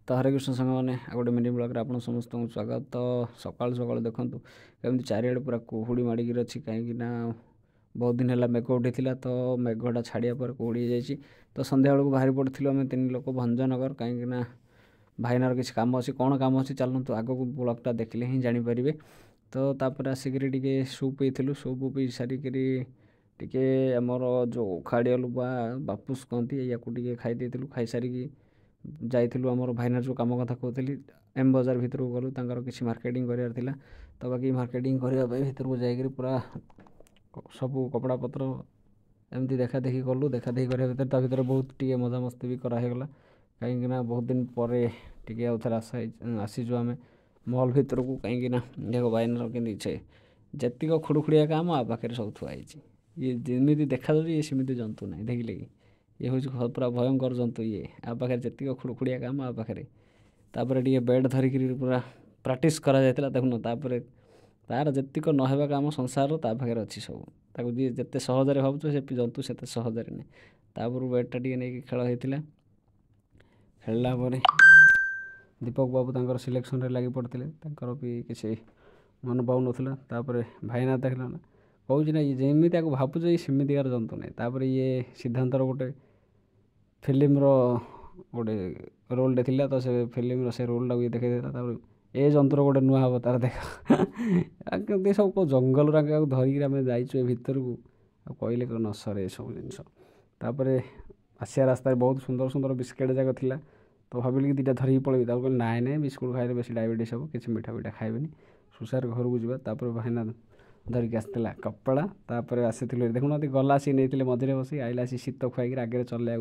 तो हरे कृष्ण सांग मैंने गोटे मिनी ब्लॉग आप समस्त स्वागत। तो सकाल सकाल देखूँ कमी चारिड़े पूरा कुहुड़ी माड़िकी अच्छी कहीं बहुत दिन है मेघ उठी तो मेघटा छाड़िया पर कुहुड़ी जाइए। तो सन्ध्या बेलू बाहरी पड़ू आम 3 लोक भंजनगर कहीं भाईनार किसी कम अच्छी कौन कम अच्छी चलतु आग को ब्लॉगटा देखले ही जापर। तो तापर आसिक सूप पीलु सूप पी सारिक टे आमर जो खाड़ियालु बापुस कहती या खाई खाई सारिकी जाइलु आम भाईनार जो कम कथा कहती एम बजार भितर को गलु तर किसी मार्केटिंग करार तो बाकी मार्केटिंग करने भितर को जाकर पूरा सब कपड़ा पत्र एमती देखा देखी कलु देखा देखी करने भितर भर बहुत टे मजा मस्ती भी करागला कहीं बहुत दिन पर टे आउ थे आसीचु आम मॉल भितर को कहीं देख भाईनार के जतिक खुड़खुड़िया काम आ पाखे सब थुआई ये जमी देखा ये सेमती जंतु ना देखिले कि ये हूँ पूरा भयंकर जंतु ये आ पाखे जतिक खुड़खुड़िया काम आ पाखे तापर टे बेड धरिक पूरा प्राक्ट करा देखुन तापर तार जतिक नहबा काम संसार ता पाखे अच्छी सब ताको जी जिते सहजरे भावुँ से जंतु से सहजरे नहीं तापर बेडटा टे नहीं खेल होता खेलला दीपक बाबू तर सिलेक्शन लगी पड़ते भी किसी मन पाऊन भाईना देखला ना कहूँ ना जमी भावुँ ये सेमिकार जंतु ना तापर ये सिद्धांतर गोटे फिल्म गोटे रोल थी तो से फिल्म से रोल टाक देखा देता ए जंतुर गोटे नुआ अवतार देखा सब कौ जंगल धरिकी आम जाइए भितर को कहले न सर सब जिनस आसिया रास्तार बहुत सुंदर सुंदर बिस्केट जाक थी तो भाविली कि 2टा धरिकी पलैबी नाई नाई बिस्कुट खाइले बेस डायबिटीज हम किसी मिठा पिठा खाइबेनि सुसार घर को जापर भाईना धरिकी आसला कपड़ा तापर आसी देखुना गला सी नहीं मझे बस आइला शीत खुआई आगे चलैया